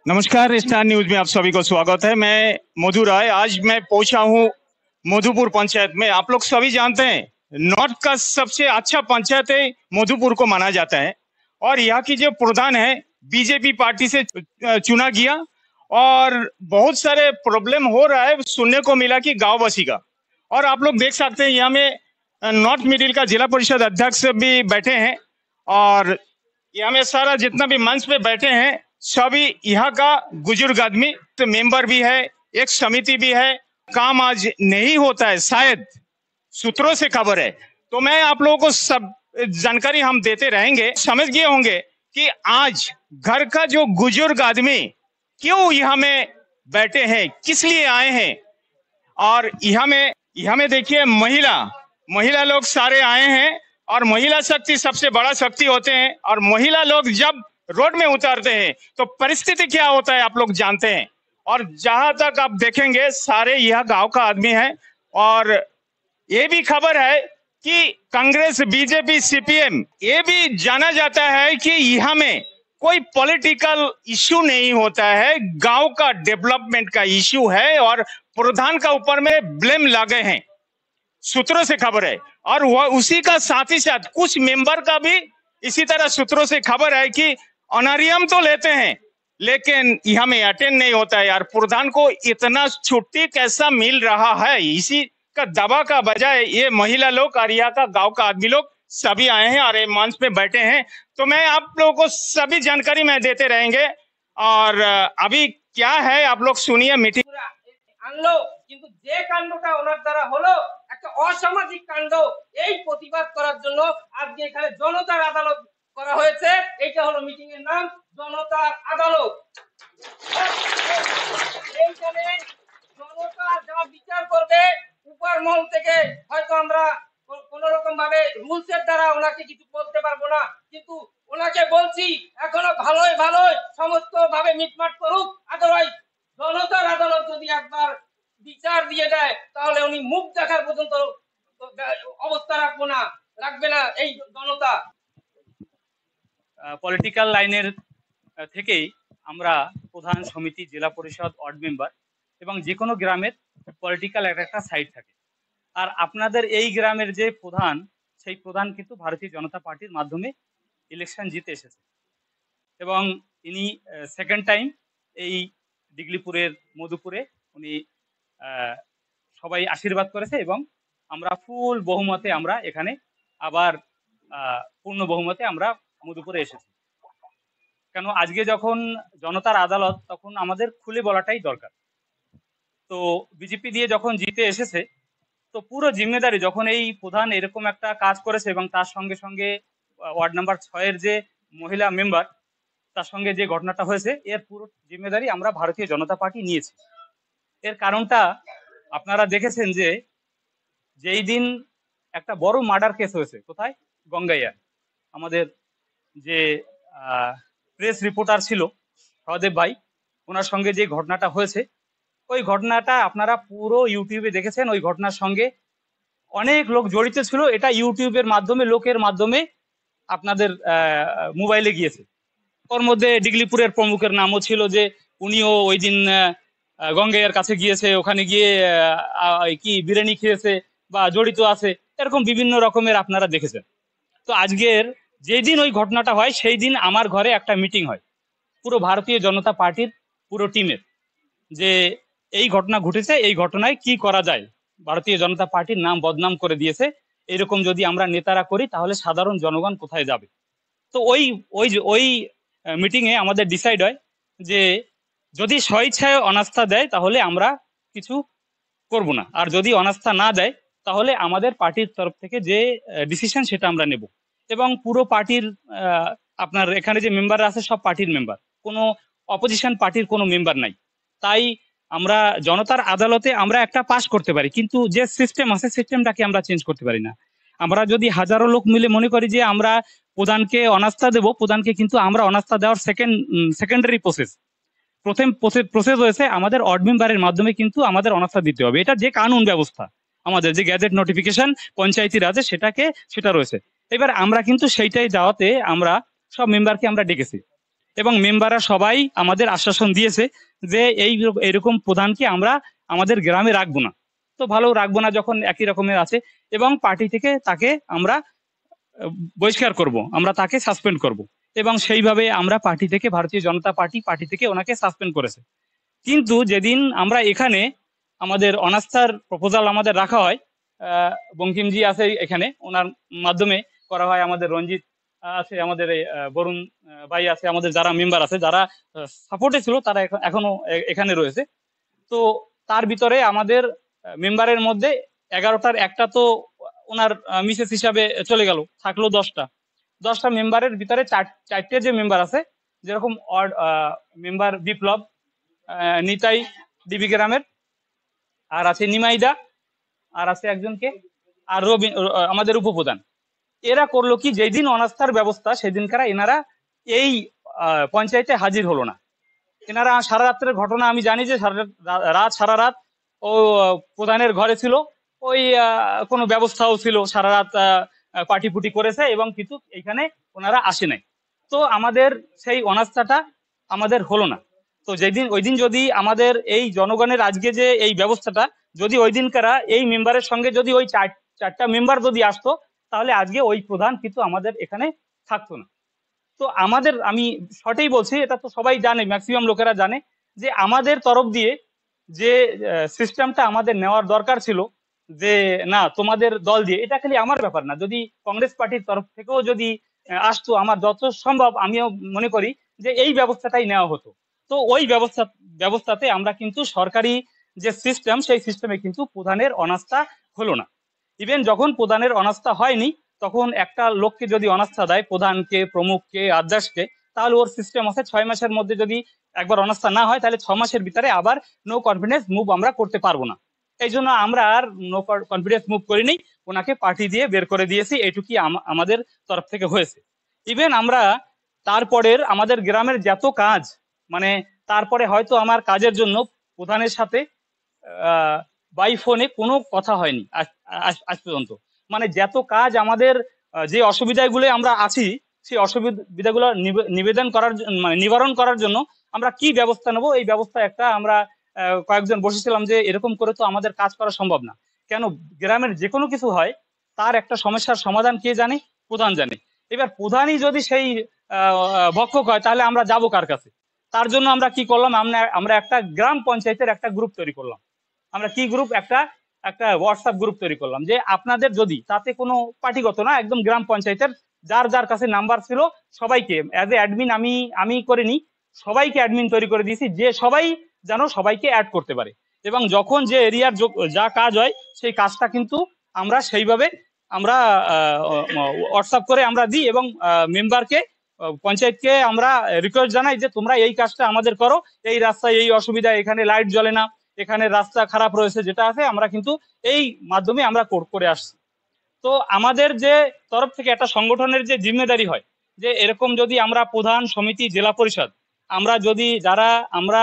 नमस्कार, star news में आप सभी को स्वागत है। मैं मधु राय। आज मैं पहुंचा हूं मधुपुर पंचायत में। आप लोग सभी जानते हैं नॉर्थ का सबसे अच्छा पंचायत है मधुपुर को माना जाता है और यहाँ की जो प्रधान है बीजेपी पार्टी से चुना गया और बहुत सारे प्रॉब्लम हो रहा है सुनने को मिला कि गांव वासी का। और आप लोग देख सकते हैं यहाँ में नॉर्थ मिडिल का जिला परिषद अध्यक्ष भी बैठे हैं और यहाँ में सारा जितना भी मंच पे बैठे हैं सभी यहाँ का बुजुर्ग आदमी तो मेंबर भी है, एक समिति भी है। काम आज नहीं होता है, शायद सूत्रों से खबर है। तो मैं आप लोगों को सब जानकारी हम देते रहेंगे। समझ गए होंगे कि आज घर का जो बुजुर्ग आदमी क्यों यहाँ में बैठे हैं, किस लिए आए हैं। और यहाँ में देखिए महिला लोग सारे आए हैं और महिला शक्ति सबसे बड़ा शक्ति होते हैं और महिला लोग जब रोड में उतारते हैं तो परिस्थिति क्या होता है आप लोग जानते हैं। और जहां तक आप देखेंगे सारे यह गांव का आदमी है और ये भी खबर है कि कांग्रेस, बीजेपी, सीपीएम ये भी जाना जाता है कि यहाँ में कोई पॉलिटिकल इश्यू नहीं होता है, गांव का डेवलपमेंट का इश्यू है और प्रधान का ऊपर में ब्लेम लगे हैं, सूत्रों से खबर है। और वह उसी का साथ ही साथ कुछ मेंबर का भी इसी तरह सूत्रों से खबर है कि ऑनरियम तो लेते हैं लेकिन यहाँ में अटेंड नहीं होता है। यार प्रधान को इतना छुट्टी कैसा मिल रहा है, इसी का दबा का बजाय ये महिला लोग और यहाँ का गांव का आदमी लोग सभी आए हैं और मंच पे बैठे हैं। तो मैं आप लोगों को सभी जानकारी मैं देते रहेंगे। और अभी क्या है आप लोग सुनिए। मीटिंग আনলো কিন্তু যে কাণ্ডটা ওনার দ্বারা হলো একটা অসামাজিক কাণ্ড, এই প্রতিবাদ করার জন্য আজকে এখানে জনতার আদালত করা হয়েছে। এইটা হলো মিটিং এর নাম, জনতার আদালত। এইখানে জনতা যা বিচার করবে উপর মহল থেকে হয়তো আমরা কোন রকম ভাবে রুলস এর দ্বারা ওনাকে কিছু বলতে পারবো না, কিন্তু ওনাকে বলছি এখনো ভালোই সমস্ত ভাবে মিটমাট করুক। আদারওয়াইজ জনতার আদালত যদি একবার বিচার দিয়ে দেয় তাহলে উনি মুখ দেখার পর্যন্ত অবস্থা রাখবে না এই জনতা। পলিটিক্যাল লাইনের থেকেই আমরা প্রধান সমিতি, জেলা পরিষদ, ওয়ার্ড মেম্বার এবং যে কোনো গ্রামের পলিটিক্যাল একটা সাইড থাকে। আর আপনাদের এই গ্রামের যে প্রধান, সেই প্রধান কিন্তু ভারতীয় জনতা পার্টির মাধ্যমে ইলেকশন জিতে এসেছে এবং ইনি সেকেন্ড টাইম এই ডিগলিপুরের মধুপুরে উনি সবাই আশীর্বাদ করেছে এবং আমরা ফুল বহুমতে আমরা এখানে আবার পূর্ণ বহুমতে আমরা মধুপুরে এসেছি। কেন আজকে যখন জনতার আদালত তখন আমাদের খুলে বলাটাই দরকার। তো বিজেপি দিয়ে যখন জিতে এসেছে তো পুরো জিম্মেদারি যখন এই প্রধান এরকম একটা কাজ করেছে এবং তার সঙ্গে সঙ্গে ওয়ার্ড নাম্বার 6-এর যে মহিলা মেম্বার তার সঙ্গে যে ঘটনাটা হয়েছে এর পুরো জিম্মেদারি আমরা ভারতীয় জনতা পার্টি নিয়েছি। এর কারণটা আপনারা দেখেছেন যে যেই দিন একটা বড় মার্ডার কেস হয়েছে, কোথায়, গঙ্গাইয়া, আমাদের যে প্রেস রিপোর্টার ছিল সহদেব ভাই, ওনার সঙ্গে যে ঘটনাটা হয়েছে ওই ঘটনাটা আপনারা পুরো ইউটিউবে দেখেছেন। ওই ঘটনার সঙ্গে অনেক লোক জড়িত ছিল, এটা ইউটিউবের মাধ্যমে লোকের মাধ্যমে আপনাদের মোবাইলে গিয়েছে। ওর মধ্যে ডিগলিপুরের প্রমুখের নামও ছিল যে উনিও ওই দিন গঙ্গাইয়ার কাছে গিয়েছে, ওখানে গিয়ে কি বিরিয়ানি খেয়েছে বা জড়িত আছে, এরকম বিভিন্ন রকমের আপনারা দেখেছেন। তো আজকের যেই দিন ওই ঘটনাটা হয় সেই দিন আমার ঘরে একটা মিটিং হয় পুরো ভারতীয় জনতা পার্টির পুরো টিমের, যে এই ঘটনা ঘটেছে, এই ঘটনায় কি করা যায়। ভারতীয় জনতা পার্টির নাম বদনাম করে দিয়েছে, এরকম যদি আমরা নেতারা করি তাহলে সাধারণ জনগণ কোথায় যাবে। তো ওই মিটিং এ আমাদের ডিসাইড হয় যে যদি স্বেচ্ছায় অনাস্থা দেয় তাহলে আমরা কিছু করব না, আর যদি অনাস্থা না দেয় তাহলে আমাদের পার্টির তরফ থেকে যে ডিসিশন সেটা আমরা নেব। এবং পুরো পার্টির আপনার এখানে যে মেম্বাররা আছে সব পার্টির মেম্বার, কোনো অপোজিশন পার্টির কোনো মেম্বার নাই। তাই আমরা জনতার আদালতে আমরা একটা পাস করতে পারি, কিন্তু যে সিস্টেম আছে সিস্টেমটাকে আমরা চেঞ্জ করতে পারি না। আমরা যদি হাজারো লোক মিলে মনে করি যে আমরা প্রধানকে অনাস্থা দেব, প্রধানকে কিন্তু আমরা অনাস্থা দেওয়ার সেকেন্ডারি প্রসেস, প্রথম প্রসেস হয়েছে আমাদের ওয়ার্ড মেম্বারের মাধ্যমে কিন্তু আমাদের অনাস্থা দিতে হবে। এটা যে কানুন ব্যবস্থা আমাদের যে গ্যাজেট নোটিফিকেশন পঞ্চায়েতি রাজে সেটা রয়েছে। এবার আমরা কিন্তু সেইটাই যাওয়াতে আমরা সব মেম্বারকে আমরা ডেকেছি এবং মেম্বাররা সবাই আমাদের আশ্বাসন দিয়েছে যে এইরকম প্রধানকে আমরা আমাদের গ্রামে রাখবো না। তো ভালো, রাখবো না যখন একই রকমের আছে, এবং পার্টি থেকে তাকে আমরা বহিষ্কার করব, আমরা তাকে সাসপেন্ড করব, এবং সেইভাবে আমরা পার্টি থেকে, ভারতীয় জনতা পার্টি থেকে ওনাকে সাসপেন্ড করেছে। কিন্তু যেদিন আমরা এখানে আমাদের অনাস্থার প্রপোজাল আমাদের রাখা হয়, বঙ্কিমজি আছে এখানে, ওনার মাধ্যমে করা হয়, আমাদের রঞ্জিত আছে, আমাদের বরুণ ভাই আছে, আমাদের যারা মেম্বার আছে, যারা সাপোর্টে ছিল তারা এখনো এখানে রয়েছে। তো তার ভিতরে আমাদের মেম্বারের মধ্যে 11টার একটা তো ওনার মিসেস হিসাবে চলে গেল, থাকলো 10টা মেম্বারের ভিতরে চারটে যে মেম্বার আছে, যেরকম মেম্বার বিপ্লব, নিতাই ডিবি গ্রামের, আর আছে নিমাইদা, আর আছে একজনকে, আর রবি আমাদের উপপ্রধান। এরা করলো কি, যেই দিন অনাস্থার ব্যবস্থা সেদিনকার এনারা এই পঞ্চায়েতে হাজির হলো না। এনারা সারা রাত্রের ঘটনা আমি জানি যে সারা রাত ও প্রধানের ঘরে ছিল, ওই কোনো ব্যবস্থাও ছিল, সারা রাত পার্টি ফুটি করেছে, এবং কিন্তু এইখানে ওনারা আসে নাই। তো আমাদের সেই অনাস্থাটা আমাদের হলো না। তো ওই দিন যদি আমাদের এই জনগণের আজকে যে এই ব্যবস্থাটা, যদি ওই দিনকারা এই মেম্বারের সঙ্গে যদি ওই চারটা মেম্বার যদি আসতো, তাহলে আজকে ওই প্রধান কিন্তু আমাদের এখানে থাকতো না। তো আমাদের, আমি শর্টেই বলছি, এটা তো সবাই জানে, ম্যাক্সিমাম লোকেরা জানে যে আমাদের তরফ দিয়ে যে সিস্টেমটা আমাদের নেওয়ার দরকার ছিল, যে না তোমাদের দল দিয়ে, এটা খালি আমার ব্যাপার না, যদি কংগ্রেস পার্টির তরফ থেকেও যদি আসতো, আমার যত সম্ভব আমিও মনে করি যে এই ব্যবস্থাটাই নেওয়া হতো। তো ওই ব্যবস্থাতে আমরা কিন্তু সরকারি যে সিস্টেম, সেই সিস্টেমে কিন্তু প্রধানের অনাস্থা হলো না। ইভেন যখন প্রধানের অনাস্থা হয়নি, তখন একটা লোককে যদি অনাস্থা দেয়, প্রধানকে, প্রমুখকে, আদার্সকে, তাহলে ওর সিস্টেম আছে 6 মাসের মধ্যে যদি একবার অনাস্থা না হয়, তাহলে 6 মাসের ভিতরে আবার নো কনফিডেন্স মুভ আমরা করতে পারবো না। এই জন্য আমরা আর নো কনফিডেন্স মুভ করিনি, ওনাকে পার্টি দিয়ে বের করে দিয়েছি। এইটুকুই আমাদের তরফ থেকে হয়েছে। ইভেন আমরা তারপরের আমাদের গ্রামের যত কাজ, মানে তারপরে হয়তো আমার কাজের জন্য প্রধানের সাথে বাই ফোনে কোনো কথা হয়নি আজ পর্যন্ত। মানে যত কাজ আমাদের, যে অসুবিধাগুলো আমরা আছি, সেই অসুবিধাগুলো নিবারণ করার জন্য আমরা কি ব্যবস্থা নেব, এই ব্যবস্থা একটা আমরা কয়েকজন বসেছিলাম যে এরকম করে তো আমাদের কাজ করা সম্ভব না। কেন, গ্রামের যে কোনো কিছু হয় তার একটা সমস্যার সমাধান কে জানে? প্রধান জানে। এবার প্রধানই যদি সেই ভক্ষক হয়, তাহলে আমরা যাব কার কাছে? তার জন্য আমরা কি করলাম, আমরা একটা গ্রাম পঞ্চায়েতের একটা গ্রুপ তৈরি করলাম। আমরা কি গ্রুপ? একটা হোয়াটসঅ্যাপ গ্রুপ তৈরি করলাম, যে আপনাদের যদি, তাতে কোনো পার্টিগত না, একদম গ্রাম পঞ্চায়েতের যার যার কাছে নাম্বার ছিল সবাইকে অ্যাজ এ অ্যাডমিন, আমি করিনি, সবাইকে অ্যাডমিন তৈরি করে দিয়েছি, যে সবাই যেন সবাইকে অ্যাড করতে পারে, এবং যখন যে এরিয়ার যা কাজ হয় সেই কাজটা কিন্তু আমরা সেইভাবে আমরা হোয়াটসঅ্যাপ করে আমরা দিই, এবং মেম্বারকে, পঞ্চায়েতকে আমরা রিকোয়েস্ট জানাই যে তোমরা এই কাজটা আমাদের করো, এই রাস্তায় এই অসুবিধা, এখানে লাইট জ্বলে না, এখানে রাস্তা খারাপ রয়েছে, যেটা আছে আমরা কিন্তু এই মাধ্যমে আমরা করে আসছি। তো আমাদের যে তরফ থেকে একটা সংগঠনের যে জিম্মেদারি হয়, যে এরকম যদি আমরা প্রধান, সমিতি, জেলা পরিষদ, আমরা যদি যারা আমরা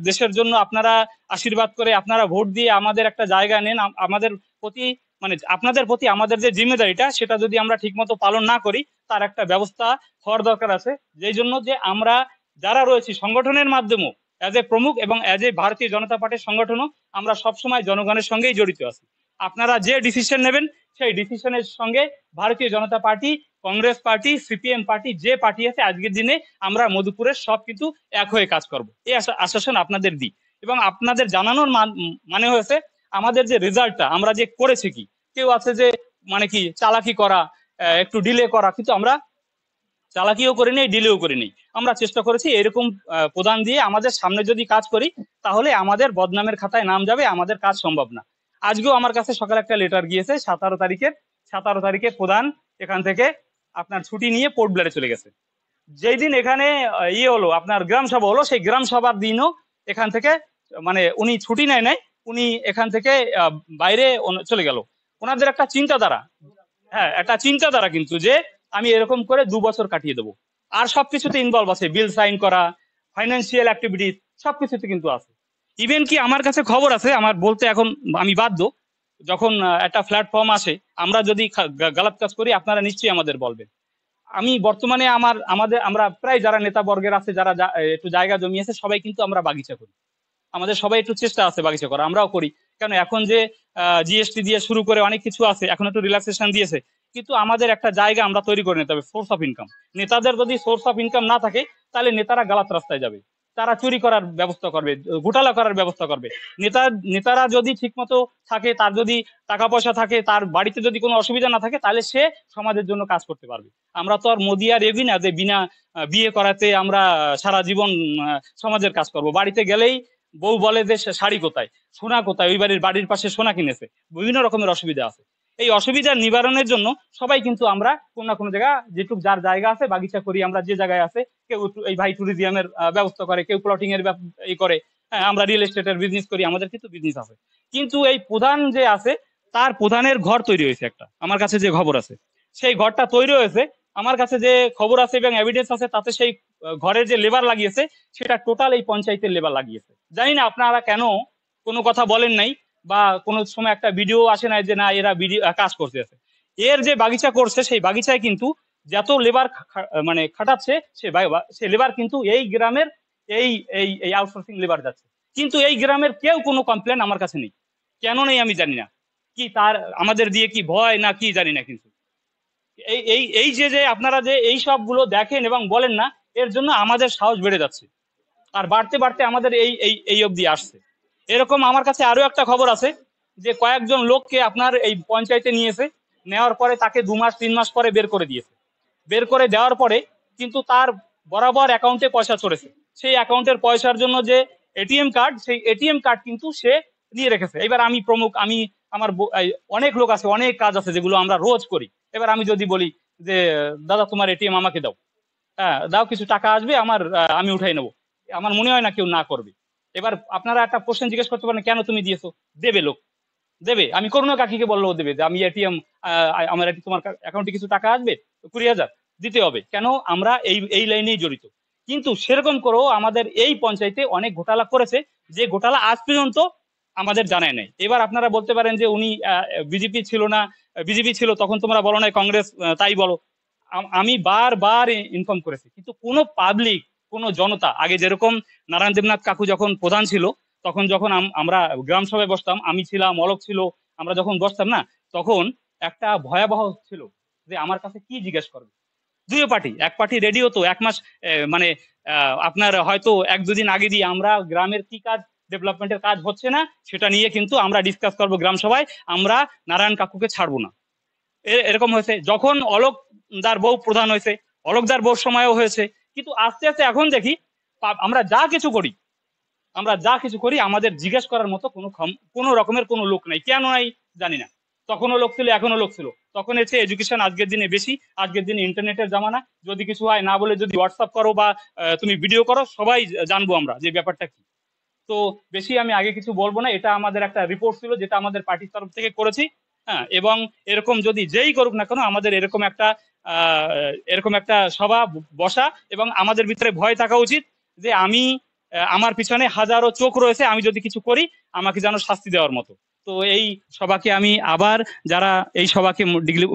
দেশের জন্য আপনারা আশীর্বাদ করে, আপনারা ভোট দিয়ে আমাদের একটা জায়গা নেন, আমাদের প্রতি, মানে আপনাদের প্রতি আমাদের যে জিম্মেদারিটা, সেটা যদি আমরা ঠিকমতো পালন না করি, তার একটা ব্যবস্থা হওয়ার দরকার আছে। যেই জন্য যে আমরা যারা রয়েছি সংগঠনের মাধ্যমে, অ্যাজ এ প্রমুখ এবং অ্যাজ এ ভারতীয় জনতা পার্টির সংগঠনও, আমরা সবসময় জনগণের সঙ্গেই জড়িত আছি। আপনারা যে ডিসিশন নেবেন, সেই ডিসিশনের সঙ্গে Bharatiya Janata party, Congress party, CPM party, যে পার্টি আছে, আজকের দিনে আমরা মধুপুরের সব কিন্তু এক হয়ে কাজ করব, এই আশ্বাসন আপনাদের দিই। এবং আপনাদের জানানোর মানে হয়েছে, আমাদের যে রেজাল্টটা আমরা যে করেছি, কি কেউ আছে যে মানে কি চালাকি করা, একটু ডিলে করা, কিন্তু আমরা চালাকিও করিনি, ডিলেও করিনি। আমরা চেষ্টা করেছি এরকম প্রধান দিয়ে আমাদের সামনে যদি কাজ করি, তাহলে আমাদের বদনামের খাতায় নাম যাবে, আমাদের কাজ সম্ভব না। আজকেও আমার কাছে সকালে একটা লেটার গিয়েছে, 17 তারিখে প্রধান এখান থেকে আপনার ছুটি নিয়ে পোর্ট ব্লেয়ারে চলে গেছে। যেই দিন এখানে হলো, আপনার গ্রাম সভা হলো, সেই গ্রাম সভার দিনও এখান থেকে, মানে উনি ছুটি নেয় নাই, উনি এখান থেকে বাইরে চলে গেল। ওনাদের একটা চিন্তাধারা, হ্যাঁ, একটা চিন্তাধারা কিন্তু, যে আমি এরকম করে 2 বছর কাটিয়ে দেবো, আর সবকিছুতে ইনভলভ আছে, বিল সাইন করা, ফাইন্যান্সিয়াল অ্যাক্টিভিটিস, সবকিছুতে কিন্তু আছে। ইভেন কি আমার কাছে খবর আছে, আমার বলতে এখন আমি বাধ্য, যখন একটা প্ল্যাটফর্ম আসে, আমরা যদি গালাত কাজ করি, আপনারা নিশ্চয়ই আমাদের বলবেন। আমি বর্তমানে আমরা প্রায় যারা নেতা বর্গের আছে, যারা একটু জায়গা জমিয়েছে, সবাই কিন্তু আমরা বাগিচা করি। আমাদের সবাই একটু চেষ্টা আছে বাগিচা করা, আমরাও করি। কারণ এখন যে জিএসটি দিয়ে শুরু করে অনেক কিছু আছে, এখন একটু রিল্যাক্সেশন দিয়েছে, কিন্তু আমাদের একটা জায়গা আমরা তৈরি করে নিতে হবে, সোর্স অফ ইনকাম। নেতাদের যদি সোর্স অফ ইনকাম না থাকে, তাহলে নেতারা গালাত রাস্তায় যাবে, তারা চুরি করার ব্যবস্থা করবে, ঘোটালা করার ব্যবস্থা করবে। নেতারা যদি ঠিকমতো থাকে, তার যদি টাকা পয়সা থাকে, তার বাড়িতে যদি কোনো অসুবিধা না থাকে, তাহলে সে সমাজের জন্য কাজ করতে পারবে। আমরা তো আর মোদি আর এগি না যে বিনা বিয়ে করাতে আমরা সারা জীবন সমাজের কাজ করব। বাড়িতে গেলেই বউ বলে যে শাড়ি কোথায়, সোনা কোথায়, ওই বাড়ির পাশে সোনা কিনেছে, বিভিন্ন রকমের অসুবিধা আছে। এই অসুবিধার নিবারণের জন্য সবাই কিন্তু আমরা কোন না কোনো জায়গা, যেটুক যার জায়গা আছে বাগিচা করি। আমরা যে জায়গায় আছে, কেউ এই ভাই ট্যুরিজমের ব্যবস্থা করে, কেউ প্লটিং এর এই করে, হ্যাঁ, আমরা রিয়েল এস্টেটের বিজনেস করি, আমাদের কিন্তু বিজনেস আছে। কিন্তু এই প্রধান যে আছে, তার প্রধানের ঘর তৈরি হয়েছে একটা, আমার কাছে যে খবর আছে, সেই ঘরটা তৈরি হয়েছে, আমার কাছে যে খবর আছে এবং এভিডেন্স আছে, তাতে সেই ঘরের যে লেবার লাগিয়েছে, সেটা টোটাল এই পঞ্চায়েতের লেবার লাগিয়েছে। জানি না আপনারা কেন কোনো কথা বলেন নাই, বা কোনো সময় একটা ভিডিও আসে নাই যে না এরা ভিডিও কাজ করতে আছে। এর যে বাগিচা করছে, সেই বাগিচায় কিন্তু যত লেবার মানে খাটাচ্ছে, সে লেবার কিন্তু এই গ্রামের এই এই এই আউটসোর্সিং লেবার যাচ্ছে। কিন্তু এই গ্রামের কেউ কোনো কমপ্লেন আমার কাছে নেই। কেন নেই আমি জানি না, কি তার আমাদের দিয়ে কি ভয় না কি জানি না। কিন্তু এই এই এই যে আপনারা যে এই সবগুলো দেখেন এবং বলেন না, এর জন্য আমাদের সাহস বেড়ে যাচ্ছে, আর বাড়তে বাড়তে আমাদের এই এই এই অবধি আসছে। এরকম আমার কাছে আরো একটা খবর আছে যে কয়েকজন লোককে আপনার এই পঞ্চায়েতে নিয়েছে, নেওয়ার পরে তাকে 2 মাস 3 মাস পরে বের করে দিয়েছে। বের করে দেওয়ার পরে কিন্তু তার বরাবর অ্যাকাউন্টে পয়সা চড়েছে। সেই অ্যাকাউন্টের পয়সার জন্য যে এটিএম কার্ড, সেই এটিএম কার্ড কিন্তু সে নিয়ে রেখেছে। এবার আমি প্রমুখ, আমার অনেক লোক আছে, অনেক কাজ আছে যেগুলো আমরা রোজ করি। এবার আমি যদি বলি যে দাদা তোমার এটিএম আমাকে দাও, হ্যাঁ দাও, কিছু টাকা আসবে আমার, আমি উঠাই নেবো, আমার মনে হয় না কেউ না করবে। এবার আপনারা একটা প্রশ্ন জিজ্ঞেস করতে পারেন, কেন তুমি দিয়েছো? দেবে, লোক দেবে। আমি করুণা কাকিকে বললেও দেবে যে আমি এটিএম, আমার তোমার অ্যাকাউন্টে কিছু টাকা আসবে 20,000 দিতে হবে। কেন? আমরা এই লাইনেই জড়িত। কিন্তু সেরকম করেও আমাদের এই পঞ্চায়েতে অনেক ঘোটালা করেছে, যে ঘোটালা আজ পর্যন্ত আমাদের জানায় নাই। এবার আপনারা বলতে পারেন যে উনি বিজেপি ছিল না, বিজেপি ছিল তখন তোমরা বলো না, কংগ্রেস তাই বলো। আমি বারবার ইনফর্ম করেছি, কিন্তু কোনো পাবলিক, কোনো জনতা, আগে যেরকম নারায়ণ দেবনাথ কাকু যখন প্রধান ছিল, তখন যখন আমরা গ্রাম সভায় বসতাম, আমি ছিলাম, অলোক ছিল, আমরা যখন বসতাম না, তখন একটা ভয়াবহ ছিল যে আমার কাছে কি জিজ্ঞেস করবে। দুই পার্টি, এক পার্টি রেডি হতো 1 মাস, মানে আপনার হয়তো 1-2 দিন আগে দিয়ে আমরা গ্রামের কি কাজ, ডেভেলপমেন্টের কাজ হচ্ছে না, সেটা নিয়ে কিন্তু আমরা ডিসকাস করবো গ্রাম সভায়, আমরা নারায়ণ কাকুকে ছাড়বো না। এরকম হয়েছে। যখন অলোকদার বউ প্রধান হয়েছে, অলোকদার বউর সময়ও হয়েছে। কিন্তু আস্তে আস্তে এখন দেখি আমরা যা কিছু করি আমাদের জিজ্ঞেস করার মতো কোনো রকমের কোনো লোক নাই। কেন নাই জানি না। তখনও লোক ছিল, এখনো লোক ছিল। তখন এসে এডুকেশন আজকের দিনে বেশি, আজকের দিনে ইন্টারনেটের জামানা। যদি কিছু হয়, না বলে যদি হোয়াটসঅ্যাপ করো বা তুমি ভিডিও করো, সবাই জানবো আমরা যে ব্যাপারটা কি। তো বেশি আমি আগে কিছু বলবো না। এটা আমাদের একটা রিপোর্ট ছিল, যেটা আমাদের পার্টির তরফ থেকে করেছি। হ্যাঁ, এবং এরকম যদি যেই করুক না কেন, আমাদের এরকম একটা সভা বসা, এবং আমাদের ভিতরে ভয় থাকা উচিত যে আমার পিছনে হাজারো চোখ রয়েছে, আমি যদি কিছু করি আমাকে যেন শাস্তি দেওয়ার মতো। তো এই সভাকে আমি আবার, যারা এই সভাকে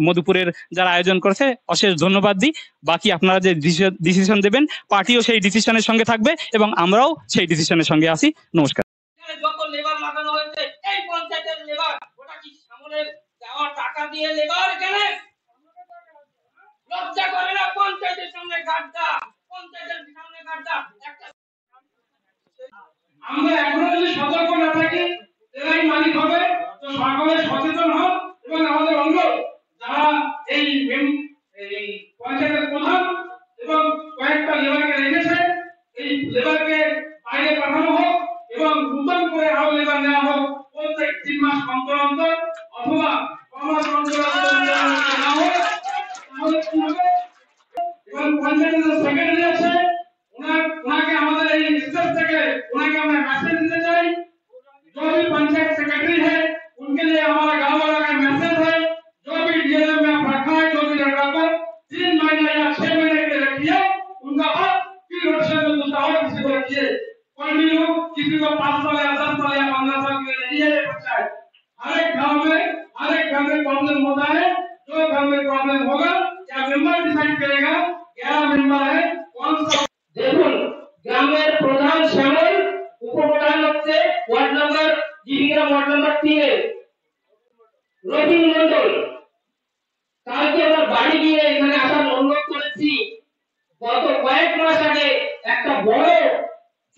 মধুপুরের যারা আয়োজন করেছে, অশেষ ধন্যবাদ দিই। বাকি আপনারা যে ডিসিশন দেবেন, পার্টিও সেই ডিসিশনের সঙ্গে থাকবে এবং আমরাও সেই ডিসিশনের সঙ্গে আছি। নমস্কার। যত লেবার লাগানো হয়েছে, এই পঞ্চায়েতের লেবার, ওটা কি সামনের দেওয়া টাকা দিয়ে লেবার? এখানে লজ্জা করে না? পঞ্চায়েতের সামনে গাড্ডা, পঞ্চায়েতের সামনে গাড্ডা। আমরা এখনো যদি সতর্ক না থাকি, এরাই মালিক হবে। তো সকলে সচেতন হোক, এবং আমাদের অনুরোধ, যারা এই পঞ্চায়েতের প্রধান এবং কয়েকটা লেবারকে রেখেছে, এই লেবারকে বাইরে পাঠানো হোক এবং নতুন করে আরো লেবার নেওয়া হোক প্রত্যেক 3 মাস অন্তর অন্তর, অথবা কমাস অন্তর নেওয়া হোক। তাহলে কি হবে? এবং পঞ্চায়েতের সেক্রেটারি আছে, ওনাকে আমাদের এই স্টেজ থেকে ওনাকে আমরা মেসেজ দিতে চাই, जो भी पंचायत सेक्रेटरी है उनके लिए हमारा गांव वाला का मैसेज है, जो भी डीएलएम में आप रखा है, जो भी जगह पर 3 महीने या 6 महीने के लिए रखिए उनका हक, फिर रोशन में दूसरा और किसी को रखिए। कंटिन्यू किसी को 5 साल या 10 साल या 15 साल के लिए नहीं है पंचायत। हर एक गांव में प्रॉब्लम होता है। जो गांव में प्रॉब्लम होगा, क्या मेंबर डिसाइड करेगा দিয়ে রবীন মন্ডল, কালকে আমরা বাড়ি গিয়ে এখানে আসার অনুরোধ করেছি। গত কয়েক মাস আগে একটা বড়,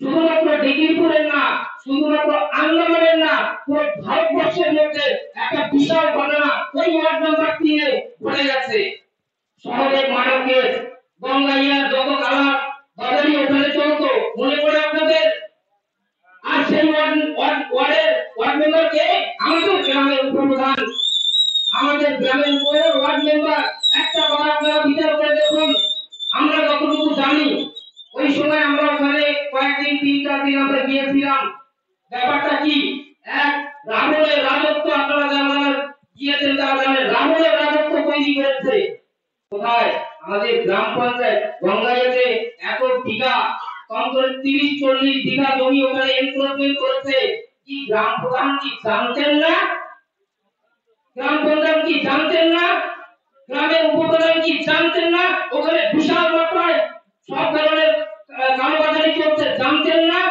শুধুমাত্র ডিগ্রিপুরের না, শুধুমাত্র আন্দামানের না, পুরো ভারতবর্ষের মধ্যে একটা বিশাল ঘটনা ওই ওয়ার্ড নাম্বার 3 এ ঘটে গেছে। শহরের মানবকে গঙ্গাইয়া যত কালা বাজারি ওখানে চলতো, মনে পড়ে আপনাদের? আর সেই ওয়ার্ড মেম্বারকে আমাদের গ্রামের উপপ্রধান, আমাদের গ্রামের ওয়ার্ড মেম্বার। একটা কথা আপনারা বিচার করে দেখুন, আমরা যতটুকু জানি ওই সময় আমরা ওখানে কয়েকদিন 3-4 দিন আমরা গিয়েছিলাম। ব্যাপারটা কি, এক রাহুলের রাজত্ব, আপনারা যারা গিয়েছেন তারা জানেন রাহুলের রাজত্ব তৈরি করেছে। কোথায়? আমাদের গ্রাম পঞ্চায়েত গঙ্গাইয়াতে এত বিঘা, কম করে 30-40 বিঘা জমি ওখানে এনক্রোচমেন্ট করেছে। কি গ্রাম প্রধান কি জানতেন না? গ্রাম প্রধান কি জানতেন না? গ্রামের উপপ্রধান কি জানতেন না? ওখানে বিশাল মাত্রায় সব ধরনের কালোবাজারি চলছে, জানতেন না?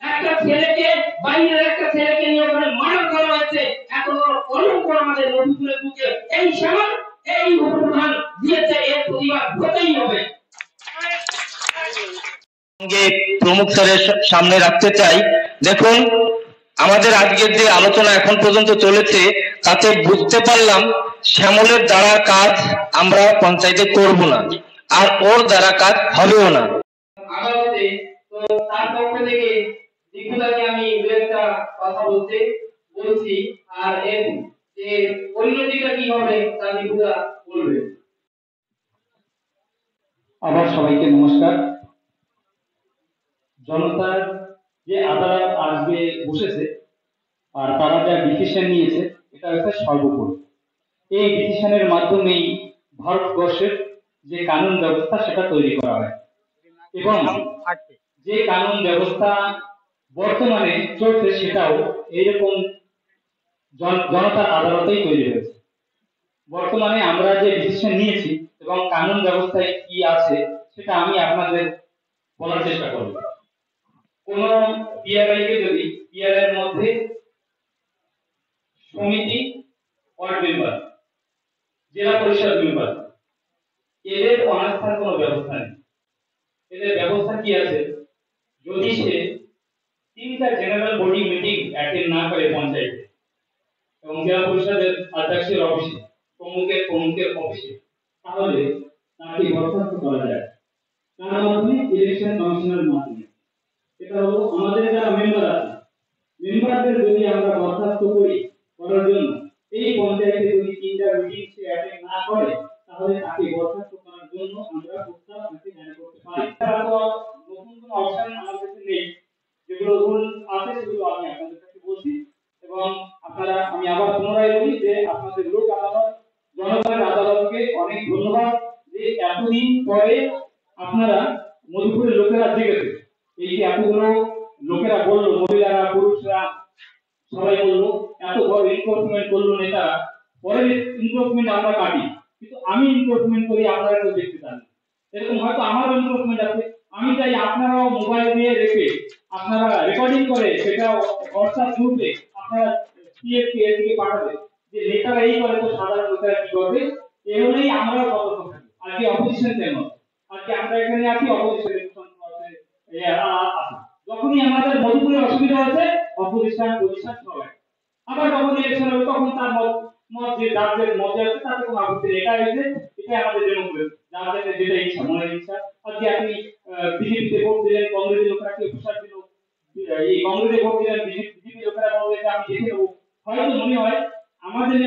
একটা ছেলেকে, বাইরের একটা ছেলেকে নিয়ে ওখানে মার্ডার করা হয়েছে। এত বড় কলঙ্ক আমাদের মধুপুরের বুকে এই সময় এই উপপ্রধান দিয়েছে, এর প্রতিবাদ হতেই হবে। প্রমুখ স্যারের সামনে রাখতে চাই। দেখুন, আমাদের আজকের যে আলোচনা এখন পর্যন্ত চলেছে তাতে বুঝতে পারলাম শ্যামলের দ্বারা কাজ আমরা পঞ্চায়েতে করব না, আর ওর দ্বারা কাজ হবেও না। আদালতে তো তার পক্ষ থেকে দীপুদাকে আমি দু একটা কথা বলছি, আর এর যে পরিণতিটা কি হবে তা দীপুদা বলবে। আবার সবাইকে নমস্কার। জনতার যে আদালত আজকে বসেছে আর তারা যা ডিসিশন নিয়েছে এটা হচ্ছে সর্বোপরি। এই ডিসিশনের মাধ্যমেই ভারতবর্ষের যে কানুন ব্যবস্থা সেটা তৈরি করা হয়, এবং যে কানুন ব্যবস্থা বর্তমানে চলছে সেটাও এইরকম জনতার আদালতেই তৈরি হয়েছে। বর্তমানে আমরা যে ডিসিশন নিয়েছি এবং কানুন ব্যবস্থায় কি আছে সেটা আমি আপনাদের বলার চেষ্টা করব। কোন পিআরআই কে যদি পিআরআই এর মধ্যে সমিতি, ওয়ার্ড মেম্বার, জেলা পরিষদ মেম্বার, এদের অনাস্থার কোনো ব্যবস্থা নেই। এদের ব্যবস্থা কি আছে, যদি সে 3টা জেনারেল বডি মিটিং অ্যাটেন্ড না করে পঞ্চায়েতে এবং জেলা পরিষদের অধ্যক্ষের অফিসে, প্রমুখের অফিসে, তাহলে তাকে বরখাস্ত করা যায়। তার মাধ্যমে ইলেকশন কমিশনের মাধ্যমে। এটা হলো আমাদের যারা মেম্বার আছে, মেম্বারদের যদি আমরা বরখাস্ত করার জন্য এই পঞ্চায়েতে যদি 3টা মিটিং সে অ্যাটেন্ড না করে, তাহলে তাকে বরখাস্ত করার জন্য আমরা প্রস্তাব তাকে জারি করতে পারি। তারা তো নতুন কোনো অপশন আমাদের কাছে নেই, যেগুলো রুল আছে সেগুলো আমি আপনাদের কাছে বলছি। এবং আপনারা, আমি আবার পুনরায় বলি যে আপনাদের লোক আদালত, জনগণের আদালতকে অনেক ধন্যবাদ যে এতদিন পরে আপনারা মধুপুরের লোকেরা জেগেছে। এই যে এতগুলো লোকেরা বললো, মহিলারা, পুরুষরা সবাই বললো, এত বড় এনফোর্সমেন্ট করলো নেতারা, পরের এনফোর্সমেন্ট আমরা কাটি, কিন্তু আমি এনফোর্সমেন্ট করি আপনারা কেউ দেখতে চান না। এরকম হয়তো আমারও এনফোর্সমেন্ট আছে, আমি চাই আপনারাও মোবাইল দিয়ে রেখে আপনারা রেকর্ডিং করে সেটা হোয়াটসঅ্যাপ গ্রুপে আপনারা সিএসকে এদিকে পাঠাবে যে নেতারা এই করে তো সাধারণ লোকেরা কি করবে। এভাবেই আমরাও সতর্ক থাকি। আজকে অপোজিশন কেন, আজকে আমরা এখানে আছি অপোজিশন আছে। যখনই আমাদের মধুপুরে অসুবিধা আছে অপোজিশন সবাই, আবার যখন ইলেকশন হবে তখন তার মত যে যাদের মধ্যে আছে তাতে কোনো আপত্তি নেই। এটা হয়েছে, এটা আমাদের ডেমোক্রেসি, যাদের যেটা ইচ্ছা, মনের ইচ্ছা। আজকে আপনি বিজেপিতে ভোট দিলেন, কংগ্রেসের লোকেরা কেউ প্রসার দিল, এই কংগ্রেসে ভোট দিলেন, বিজেপি লোকেরা বলবে আমি দেখে নেবো। হয়তো মনে হয়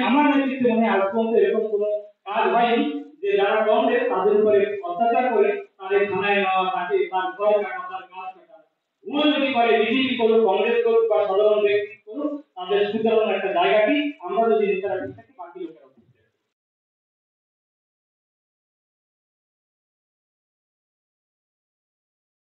আমার নেতৃত্বে মনে হয় আজ পর্যন্ত এরকম কোনো কাজ হয়নি যে যারা কংগ্রেস তাদের উপরে অত্যাচার করে তাদের থানায় নেওয়া, তাকে তার ঘর কাটা, তার গাছ কাটা। ভুল যদি করে বিজেপি করুক, কংগ্রেস করুক বা সাধারণ ব্যক্তি করুক, তাদের সুতরাং একটা জায়গাটি আমরা যদি নেতারা